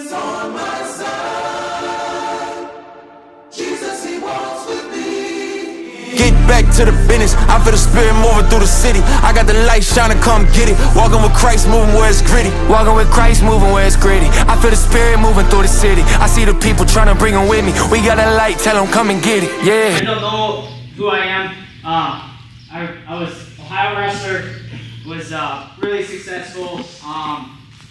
is on my side. Jesus, he walks with me. Get back to the business. I feel the spirit moving through the city. I got the light shining, come get it. Walking with Christ, moving where it's gritty. Walking with Christ, moving where it's gritty. I feel the spirit moving through the city. I see the people trying to bring them with me. We got a light, tell them come and get it. Yeah. I don't know who I am. I was Ohio wrestler. Was really successful.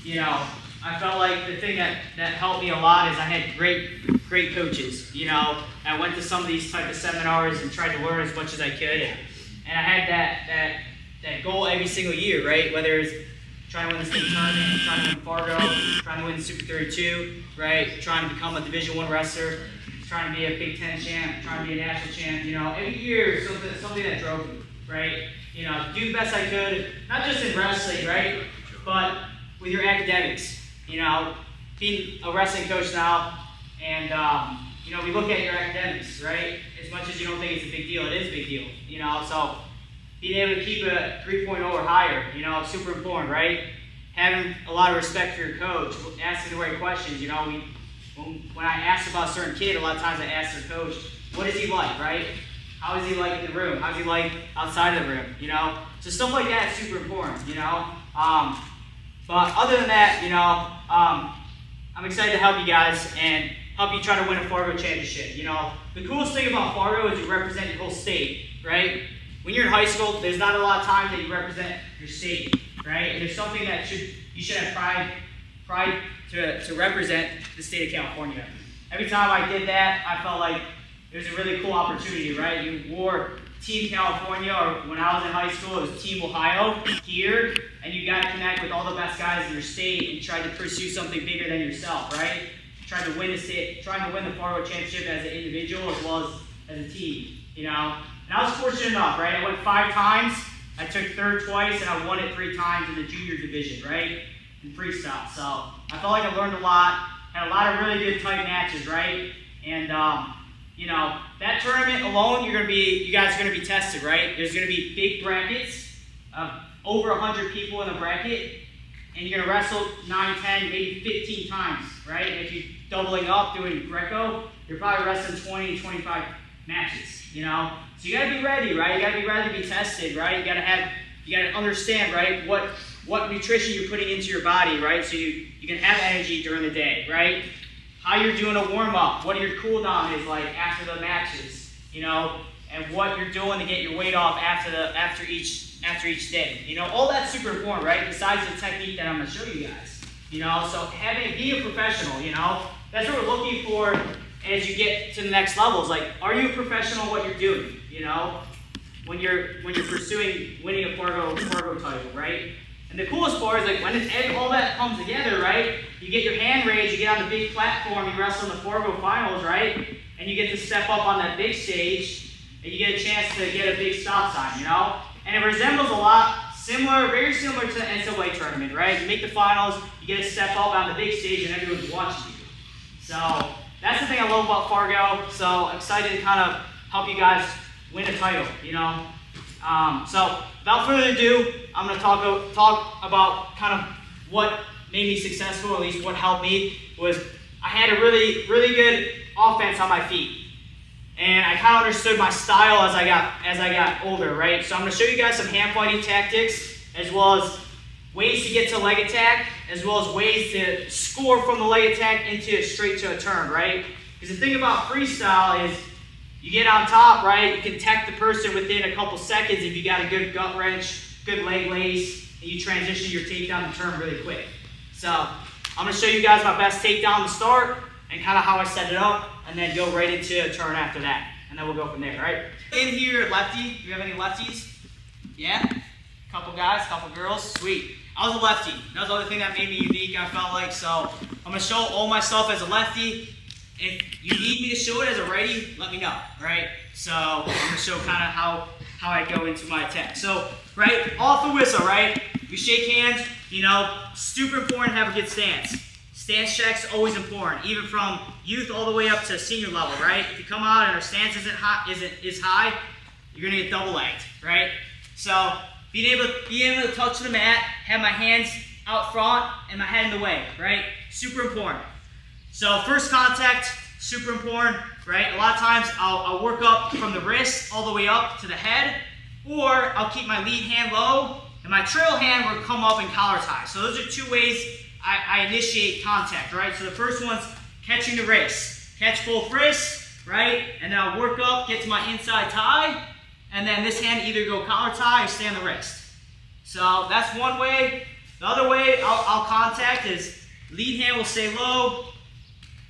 You know, I felt like the thing that helped me a lot is I had great coaches. You know, I went to some of these type of seminars and tried to learn as much as I could, and I had that goal every single year, right? Whether it's trying to win the state tournament, trying to win FARGO, trying to win the Super 32, right? Trying to become a Division I wrestler, trying to be a Big Ten champ, trying to be a national champ. You know, every year something that drove me, right? You know, do the best I could, not just in wrestling, right? But with your academics. You know, being a wrestling coach now, and you know, we look at your academics, right? As much as you don't think it's a big deal, it is a big deal. You know, so being able to keep a 3.0 or higher, you know, super important, right? Having a lot of respect for your coach, asking the right questions. You know, when I ask about a certain kid, a lot of times I ask their coach, what is he like, right? How is he like in the room? How's he like outside of the room? You know, so stuff like that is super important. You know, but other than that, you know, I'm excited to help you guys and help you try to win a FARGO championship. You know, the coolest thing about FARGO is you represent your whole state, right? When you're in high school, there's not a lot of time that you represent your state, right? And there's something that you should have pride to represent the state of California. Every time I did that, I felt like it was a really cool opportunity, right? You wore Team California, or when I was in high school, it was Team Ohio here, and you got to connect with all the best guys in your state and try to pursue something bigger than yourself, right? Trying to win the FARGO championship as an individual as well as a team, you know? And I was fortunate enough, right? I went 5 times, I took third twice, and I won it 3 times in the junior division, right? In freestyle. So I felt like I learned a lot, had a lot of really good tight matches, right? And you know, that tournament alone, you guys are gonna be tested, right? There's gonna be big brackets of over 100 people in a bracket, and you're gonna wrestle 9, 10, maybe 15 times, right? And if you're doubling up, doing Greco, you're probably wrestling 20, 25 matches, you know? So you gotta be ready, right? You gotta be ready to be tested, right? You gotta understand, right, what nutrition you're putting into your body, right? So you can have energy during the day, right? How you're doing a warm-up, what your cool down is like after the matches, you know, and what you're doing to get your weight off after each day. You know, all that's super important, right? Besides the technique that I'm gonna show you guys. You know, so be a professional, you know, that's what we're looking for as you get to the next levels. Like, are you a professional at what you're doing? You know, when you're pursuing winning a FARGO title, right? And the coolest part is like when all that comes together, right? You get your hand raised, you get on the big platform, you wrestle in the FARGO finals, right? And you get to step up on that big stage, and you get a chance to get a big stop sign, you know? And it resembles a lot very similar to the Ncaa tournament, right? You make the finals, you get to step up on the big stage, and everyone's watching you. So that's the thing I love about FARGO. So I'm excited to kind of help you guys win a title, you know? So without further ado, I'm going to talk about kind of what made me successful, or at least what helped me, was I had a really good offense on my feet. And I kind of understood my style as I got older, right? So I'm going to show you guys some hand fighting tactics, as well as ways to get to leg attack, as well as ways to score from the leg attack straight to a turn, right? Because the thing about freestyle is you get on top, right? You can tech the person within a couple seconds if you got a good gut wrench, good leg lace, and you transition your takedown to turn really quick. So I'm going to show you guys my best takedown to start and kind of how I set it up, and then go right into a turn after that. And then we'll go from there, right? In here, lefty. Do you have any lefties? Yeah? Couple guys, couple girls. Sweet. I was a lefty. That was the other thing that made me unique, I felt like. So I'm going to show all myself as a lefty. If you need me to show it as a righty, let me know, right? So I'm going to show kind of how I go into my attack. So, right, off the whistle, right? We shake hands, you know, super important to have a good stance. Stance check's always important, even from youth all the way up to senior level, right? If you come out and our stance isn't high, you're gonna get double legged, right? So being able to touch the mat, have my hands out front and my head in the way, right? Super important. So first contact, super important, right? A lot of times I'll work up from the wrist all the way up to the head, or I'll keep my lead hand low, and my trail hand will come up and collar tie. So those are two ways I initiate contact, right? So the first one's catching the wrist. Catch both wrists, right? And then I'll work up, get to my inside tie, and then this hand either go collar tie or stay on the wrist. So that's one way. The other way I'll contact is lead hand will stay low,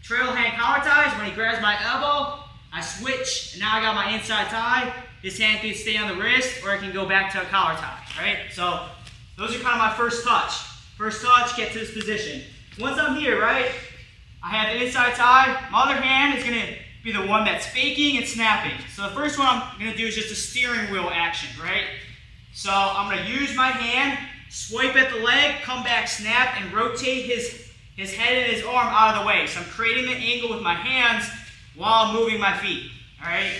trail hand collar ties. When he grabs my elbow, I switch, and now I got my inside tie. This hand can stay on the wrist, or I can go back to a collar tie, right? So those are kind of my first touch. First touch, get to this position. Once I'm here, right, I have the inside tie. My other hand is gonna be the one that's faking and snapping. So the first one I'm gonna do is just a steering wheel action, right? So I'm gonna use my hand, swipe at the leg, come back, snap, and rotate his head and his arm out of the way. So I'm creating the angle with my hands while I'm moving my feet, all right?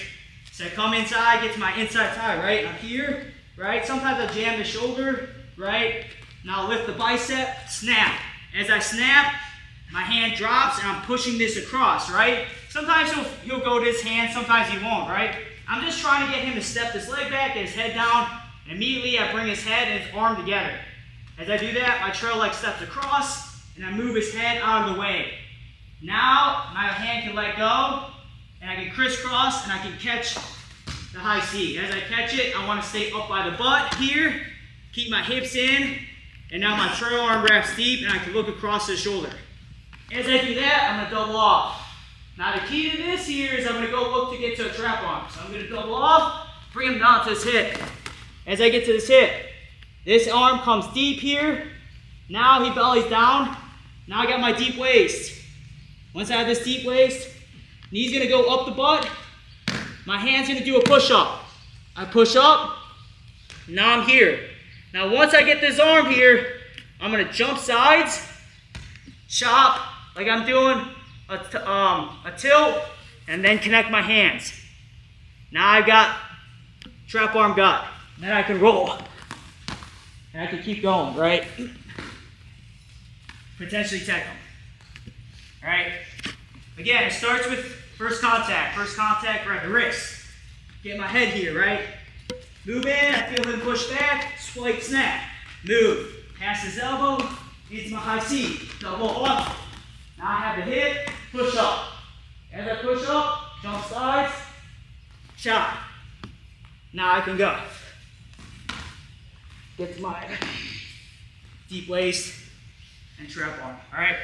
So I come inside, get to my inside tie, right? I'm here, right? Sometimes I jam the shoulder, right? Now I'll lift the bicep, snap. As I snap, my hand drops and I'm pushing this across, right? Sometimes he'll go to his hand, sometimes he won't, right? I'm just trying to get him to step this leg back, get his head down, and immediately I bring his head and his arm together. As I do that, my trail leg steps across and I move his head out of the way. Now my hand can let go and I can crisscross and I can catch the high C. As I catch it, I want to stay up by the butt here, keep my hips in, and now my trail arm wraps deep and I can look across the shoulder. As I do that, I'm going to double off. Now the key to this here is I'm going to go look to get to a trap arm. So I'm going to double off, bring him down to his hip. As I get to this hip, this arm comes deep here. Now he bellies down. Now I got my deep waist. Once I have this deep waist, knee's going to go up the butt. My hand's going to do a push-up. I push up. Now I'm here. Now once I get this arm here, I'm going to jump sides, chop like I'm doing a tilt, and then connect my hands. Now I've got trap arm gut. Then I can roll. And I can keep going, right? Potentially tech them. All right? Again, it starts with first contact. First contact, grab the wrist. Get my head here, right? Move in, I feel him push back, swipe, snap. Move. Pass his elbow, into my high C. Double up. Now I have the hip, push up. As I push up, jump sides, chop. Now I can go. Get to my deep waist and trap arm. All right?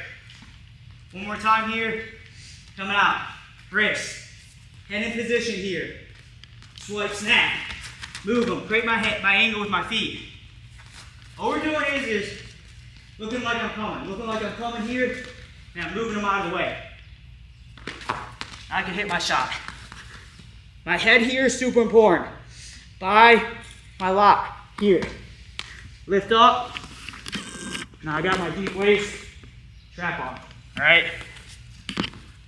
One more time here. Coming out. Wrist. Head in position here. Swipe, snap. Move them. Create my angle with my feet. All we're doing is looking like I'm coming. Looking like I'm coming here. And I'm moving them out of the way. I can hit my shot. My head here is super important. By my lock. Here. Lift up. Now I got my deep waist. Trap arm. Alright?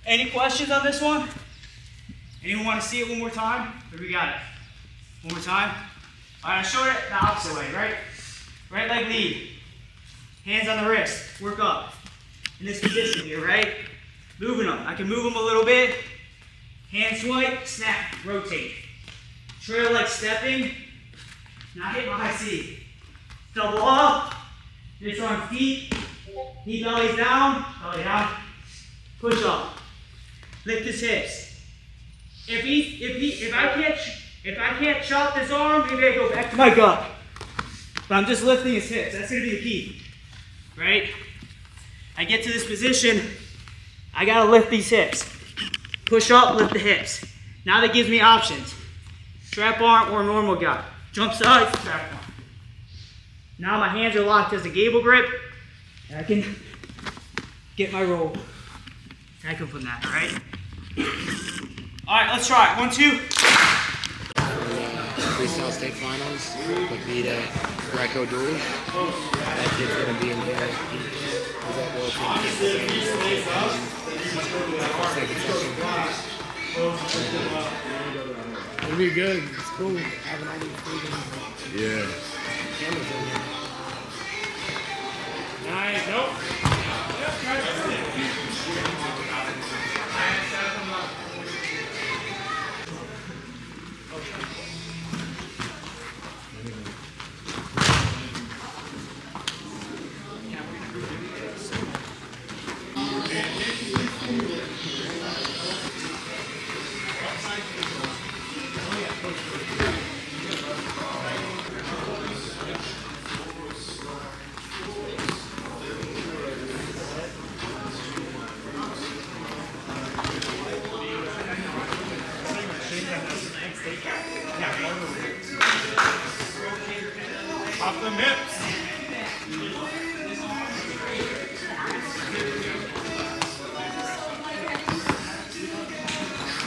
Any questions on this one? Anyone want to see it one more time? Or we got it? One more time? Alright, I showed it the opposite way, right? Right leg lead. Hands on the wrist. Work up. In this position here, right? Moving them. I can move them a little bit. Hand swipe, snap, rotate. Trail leg stepping. Now hit my high C. Double up. This arm's deep. Knee bellies down. Belly down. Push up. Lift his hips. If I can't chop this arm, maybe I go back to my gut. But I'm just lifting his hips. That's gonna be the key. Right? I get to this position, I gotta lift these hips. Push up, lift the hips. Now that gives me options. Trap arm or normal gut. Jump sides, trap arm. Now my hands are locked as a gable grip, and I can get my roll. Tack him from that, all right? All right, let's try it. 1, 2. Freestyle state finals with the Greco duel. That kid's gonna be in there. He's at World Championships. It'll be good. It's cool having all these freaking cameras in here. Nice. Nope. Off the hips.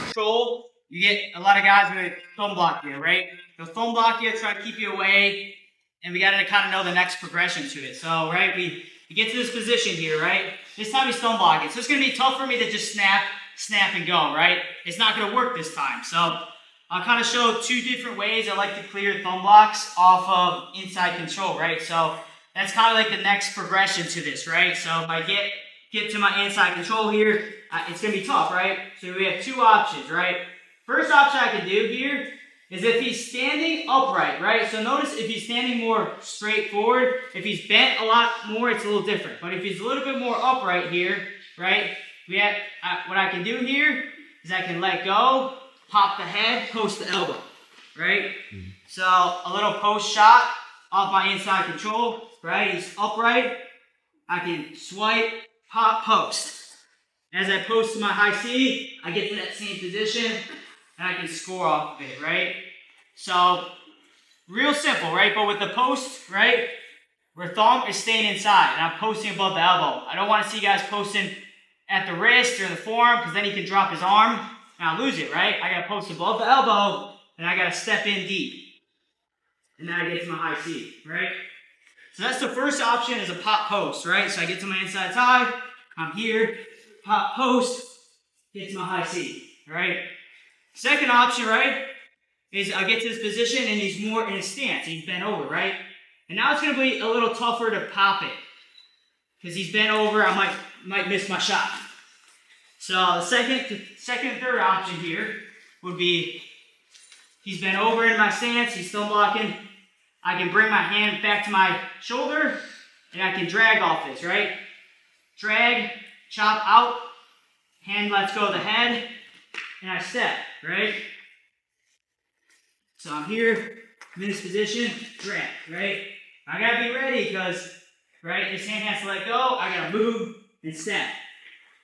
Control, you get a lot of guys with thumb block here, right? They'll thumb block you, try to keep you away, and we gotta kind of know the next progression to it. So, right, we get to this position here, right? This time he's thumb blocking. So it's gonna be tough for me to just snap and go, right? It's not gonna work this time. So I'll kind of show two different ways I like to clear thumb blocks off of inside control, right? So that's kind of like the next progression to this, right? So if I get to my inside control here, it's gonna be tough, right? So we have two options, right? First option I can do here is if he's standing upright, right? So notice if he's standing more straight forward, if he's bent a lot more, it's a little different. But if he's a little bit more upright here, right? What I can do here is I can let go, pop the head, post the elbow, right? So a little post shot off my inside control, right? He's upright. I can swipe, pop, post. As I post to my high C, I get to that same position and I can score off of it, right? So real simple, right? But with the post, right, where thumb is staying inside and I'm posting above the elbow. I don't want to see guys posting at the wrist or the forearm because then he can drop his arm and I'll lose it, right? I got to post above the elbow and I got to step in deep. And then I get to my high C, right? So that's the first option is a pop post, right? So I get to my inside side, I'm here, pop post, get to my high C, right? Second option, right, is I get to this position and he's more in a stance. He's bent over, right? And now it's going to be a little tougher to pop it because he's bent over. I might miss my shot. So the second and third option here would be he's bent over in my stance. He's still blocking. I can bring my hand back to my shoulder and I can drag off this, right? Drag, chop out, hand lets go of the head, and I step, right? So I'm here, I'm in this position, drag, right? I gotta be ready because, right, this hand has to let go, I gotta move and step.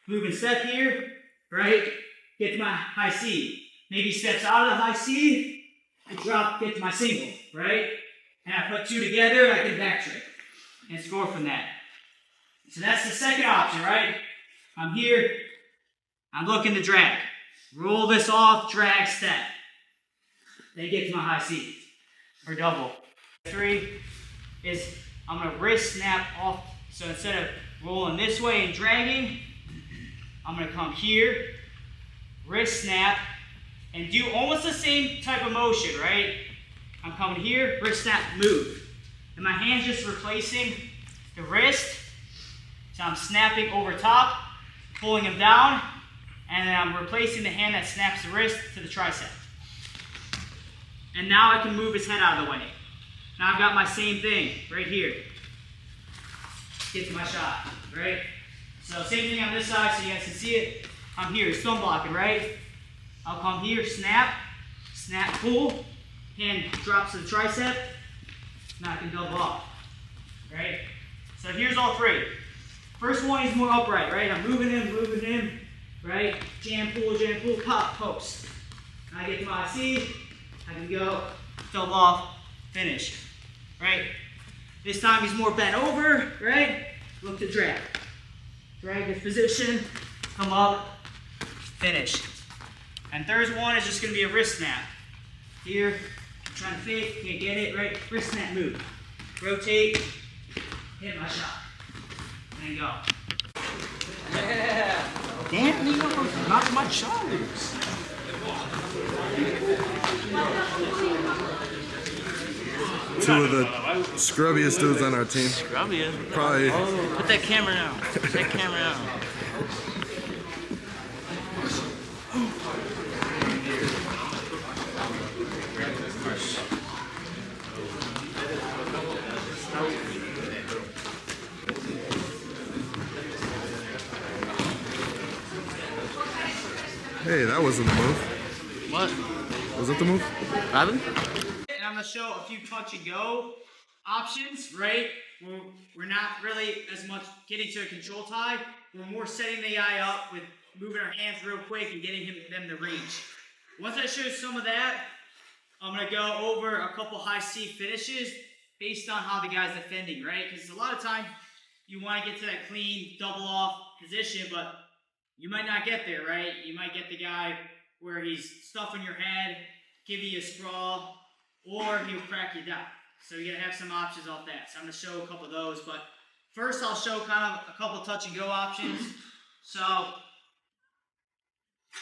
Move and step here, right? Get to my high C. Maybe steps out of the high C, I drop, get to my single, right? And I put two together, I can backtrack and score from that. So that's the second option, right? I'm here, I'm looking to drag. Roll this off, drag, step. Then get to my high C, or double. 3 is I'm gonna wrist snap off. So instead of rolling this way and dragging, I'm gonna come here, wrist snap, and do almost the same type of motion, right? I'm coming here, wrist snap, move. And my hand's just replacing the wrist. So I'm snapping over top, pulling him down, and then I'm replacing the hand that snaps the wrist to the tricep. And now I can move his head out of the way. Now I've got my same thing right here. Get to my shot, right? So same thing on this side so you guys can see it. I'm here, stone blocking, right? I'll come here, snap, pull, hand drops to the tricep, now I can double off, right? So here's all three. First one is more upright, right? I'm moving him, right? Jam, pull, pop, post. Now I get to my C, I can go, double off, finish, right? This time he's more bent over, right? Look to drag. Drag this position, come up, finish. And third one is just gonna be a wrist snap. Here, trying to fake, can't get it, right? Wrist snap move. Rotate, hit my shot, and go. Yeah! Damn, you knocked my shoulders. Two of the scrubbiest dudes on our team. Scrubbiest? Probably. Put that camera down. Put that camera down. Hey, that wasn't a move. What? Was that the move? Robin? And I'm gonna show a few touch and go options, right? We're not really as much getting to a control tie. We're more setting the guy up with moving our hands real quick and getting them to reach. Once I show some of that, I'm gonna go over a couple high C finishes based on how the guy's defending, right? Because a lot of times you want to get to that clean double off position, but you might not get there, right? You might get the guy where he's stuffing your head, giving you a sprawl, or he'll crack you down. So you gotta have some options off that. So I'm gonna show a couple of those, but first I'll show kind of a couple touch and go options. So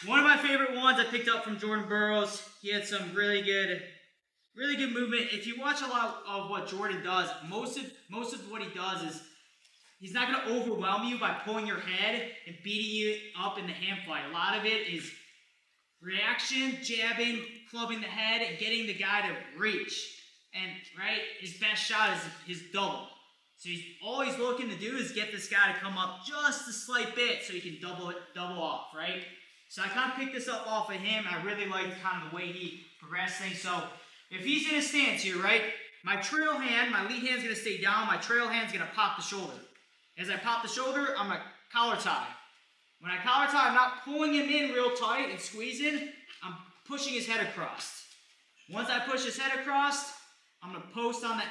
one of my favorite ones I picked up from Jordan Burroughs. He had some really good movement. If you watch a lot of what Jordan does, most of what he does is he's not going to overwhelm you by pulling your head and beating you up in the hand fight. A lot of it is reaction, jabbing, clubbing the head, and getting the guy to reach. And right, his best shot is his double. So he's always looking to do is get this guy to come up just a slight bit so he can double off, right? So I kind of picked this up off of him. I really liked kind of the way he progressed things. So if he's in a stance here, right, my trail hand, my lead hand's going to stay down. My trail hand's going to pop the shoulder. As I pop the shoulder, I'm going to collar tie. When I collar tie, I'm not pulling him in real tight and squeezing. I'm pushing his head across. Once I push his head across, I'm going to post on the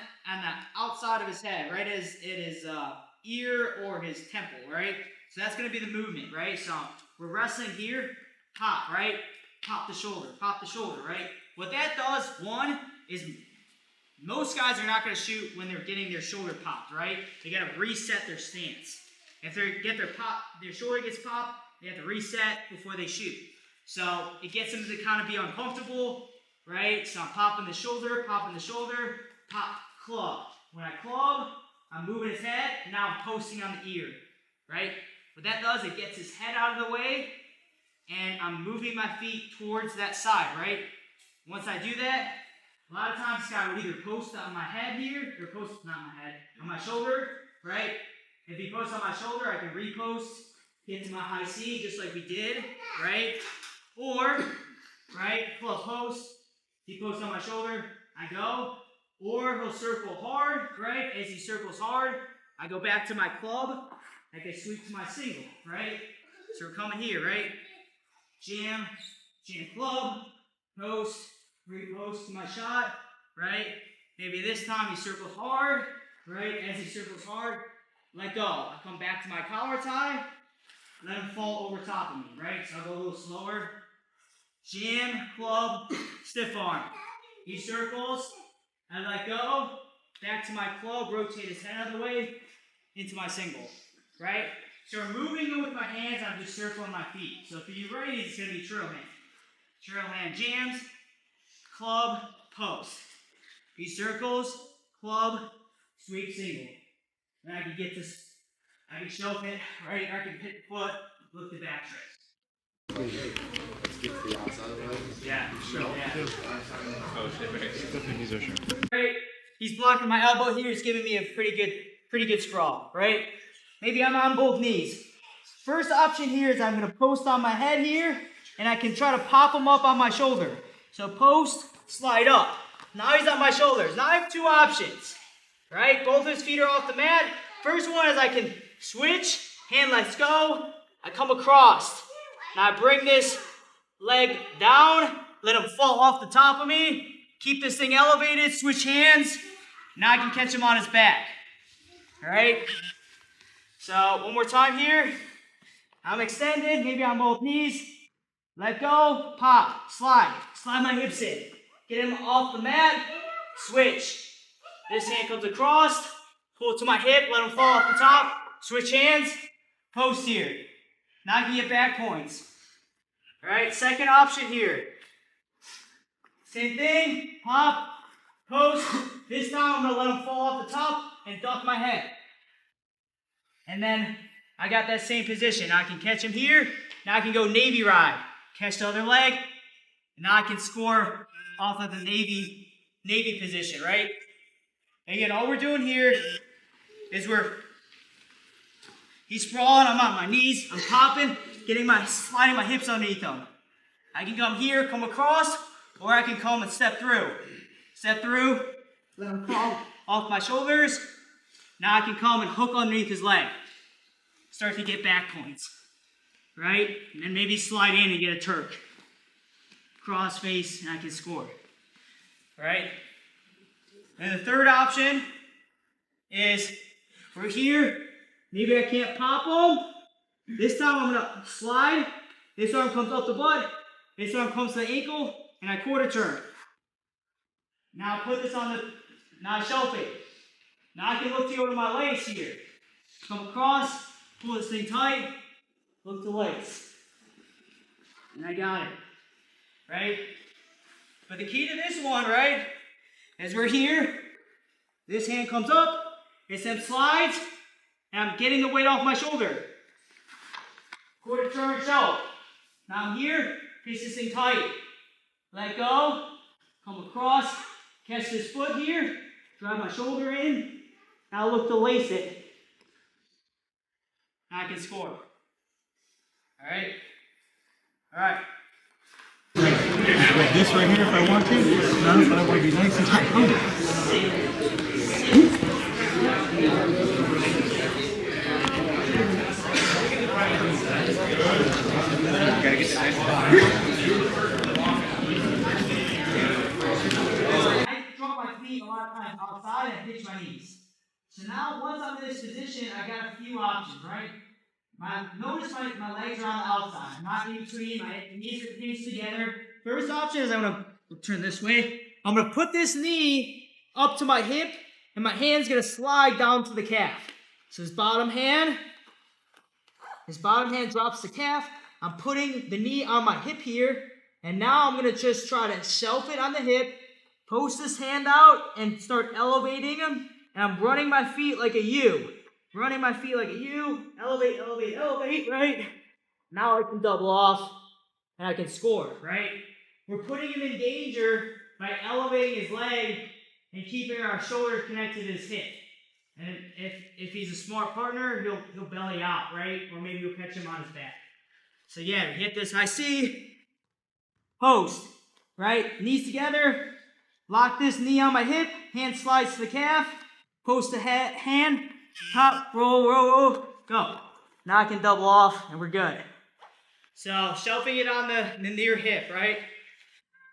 outside of his head, right as his ear or his temple, right? So that's going to be the movement, right? So we're wrestling here, pop, right? Pop the shoulder, right? What that does, one, is most guys are not going to shoot when they're getting their shoulder popped, right? They got to reset their stance. If they get their shoulder gets popped, they have to reset before they shoot. So it gets them to kind of be uncomfortable, right? So I'm popping the shoulder, pop, club. When I club, I'm moving his head, and now I'm posting on the ear, right? What that does, it gets his head out of the way, and I'm moving my feet towards that side, right? Once I do that, a lot of times this guy would either post on my head here, or post, not my head, on my shoulder, right? If he posts on my shoulder, I can repost, get to my high C, just like we did, right? Or, right, club post, he posts on my shoulder, I go, or he'll circle hard, right? As he circles hard, I go back to my club, like I sweep to my single, right? So we're coming here, right? Jam, club, post, repost to my shot, right? Maybe this time he circles hard, right? As he circles hard, let go. I come back to my collar tie, let him fall over top of me, right? So I'll go a little slower. Jam, club, stiff arm. He circles, I let go, back to my club, rotate his head out of the way, into my single, right? So we're moving with my hands, I'm just circling my feet. So for you righties, it's going to be trail hand. Trail hand jams, club, post. He circles, club, sweep, single. And I can get this, I can shelf it, right? I can hit the foot, look the back trick. Yeah. Right. He's blocking my elbow here. He's giving me a pretty good sprawl, right? Maybe I'm on both knees. First option here is I'm going to post on my head here, and I can try to pop him up on my shoulder. So post, slide up. Now he's on my shoulders. Now I have two options, right? Both his feet are off the mat. First one is I can switch, hand lets go, I come across. Now I bring this leg down, let him fall off the top of me, keep this thing elevated, switch hands. Now I can catch him on his back. All right? So one more time here. I'm extended, maybe on both knees. Let go, pop, slide my hips in. Get him off the mat, switch. This hand comes across, pull it to my hip, let him fall off the top, switch hands, post here. Now I can get back points. All right, second option here. Same thing, pop, post. This time I'm gonna let him fall off the top and duck my head. And then I got that same position. Now I can catch him here. Now I can go Navy ride. Catch the other leg. And now I can score off of the Navy position, right? Again, all we're doing here is he's sprawling, I'm on my knees, I'm popping, sliding my hips underneath him. I can come here, come across, or I can come and step through. Step through, let him fall off my shoulders. Now I can come and hook underneath his leg. Start to get back points, right? And then maybe slide in and get a Turk. Cross face, and I can score, all right? And the third option is, we're here, maybe I can't pop him. This time I'm gonna slide. This arm comes up the butt. This arm comes to the ankle, and I quarter turn. Now put this on the, now I shelf it. Now I can look to go to my legs here. Come across, pull this thing tight, look to legs. And I got it, right? But the key to this one, right, is we're here, this hand comes up, this hand slides, and I'm getting the weight off my shoulder. Quarter turn shelf. Now I'm here, pinch this thing tight. Let go, come across, catch this foot here, drive my shoulder in, now look to lace it. Now I can score. All right? All right. Like this right here if I want to. No, but I want to be nice and tight. Gotta get that. I drop my feet a lot of times outside and hitch my knees. So now once I'm in this position, I got a few options, right? Notice my legs are on the outside. I'm not in between, my knees are pinched together. First option is I'm gonna turn this way. I'm gonna put this knee up to my hip, and my hand's gonna slide down to the calf. So his bottom hand drops the calf. I'm putting the knee on my hip here, and now I'm gonna just try to shelf it on the hip, post this hand out, and start elevating him. And I'm running my feet like a U. Running my feet like a U. Elevate, elevate, elevate, right? Now I can double off, and I can score, right? We're putting him in danger by elevating his leg and keeping our shoulder connected to his hip. And if he's a smart partner, he'll belly out, right? Or maybe you'll catch him on his back. So yeah, we hit this high C, post, right? Knees together, lock this knee on my hip, hand slides to the calf, post the hand, top, roll, roll, roll, go. Now I can double off and we're good. So shelving it on the near hip, right?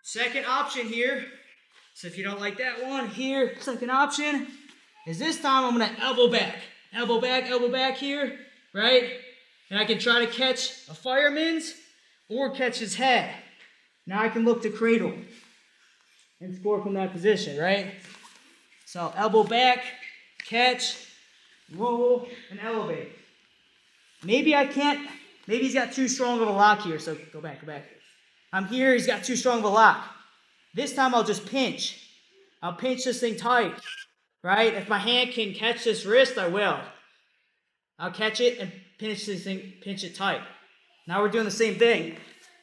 Second option here, so if you don't like that one, here, second option, is this time I'm gonna elbow back here, right? And I can try to catch a fireman's or catch his head. Now I can look to cradle and score from that position, right? So elbow back, catch, roll, and elevate. Maybe I can't, maybe he's got too strong of a lock here, so go back. I'm here, he's got too strong of a lock. This time I'll just pinch. I'll pinch this thing tight, right? If my hand can catch this wrist, I will. I'll catch it and pinch this thing, pinch it tight. Now we're doing the same thing.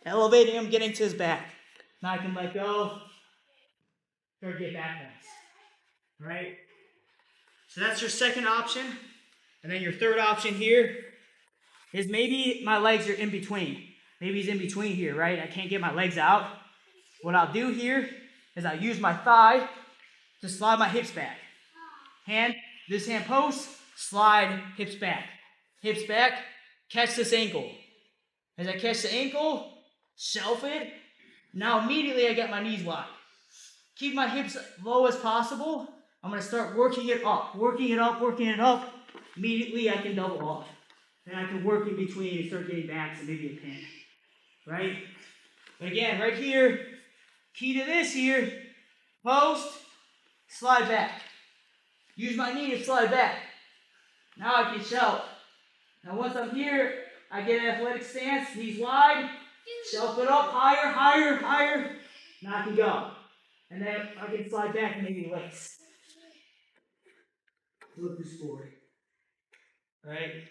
Elevating him, getting to his back. Now I can let go, start to get back points, right? So that's your second option. And then your third option here is maybe my legs are in between. Maybe he's in between here, right? I can't get my legs out. What I'll do here is I'll use my thigh to slide my hips back. This hand post, slide hips back. Hips back, catch this ankle. As I catch the ankle, shelf it. Now immediately I get my knees wide. Keep my hips low as possible. I'm gonna start working it up. Immediately I can double off. Then I can work in between and start getting backs and maybe a pin. Right? But again, right here, key to this here, post, slide back. Use my knee to slide back. Now I can shelf. Now once I'm here, I get an athletic stance, knees wide, shelf it up, higher. Now I can go. And then I can slide back and maybe lace. Look to score. Right?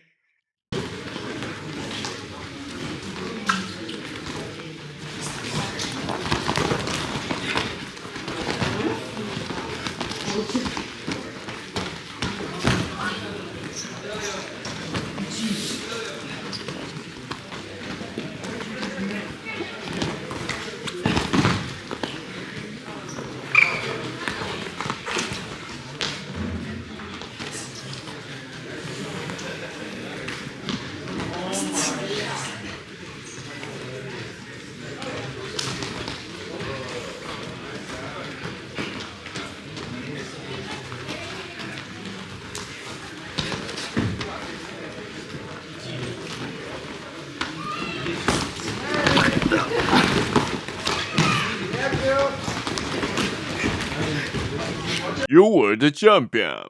You were the champion.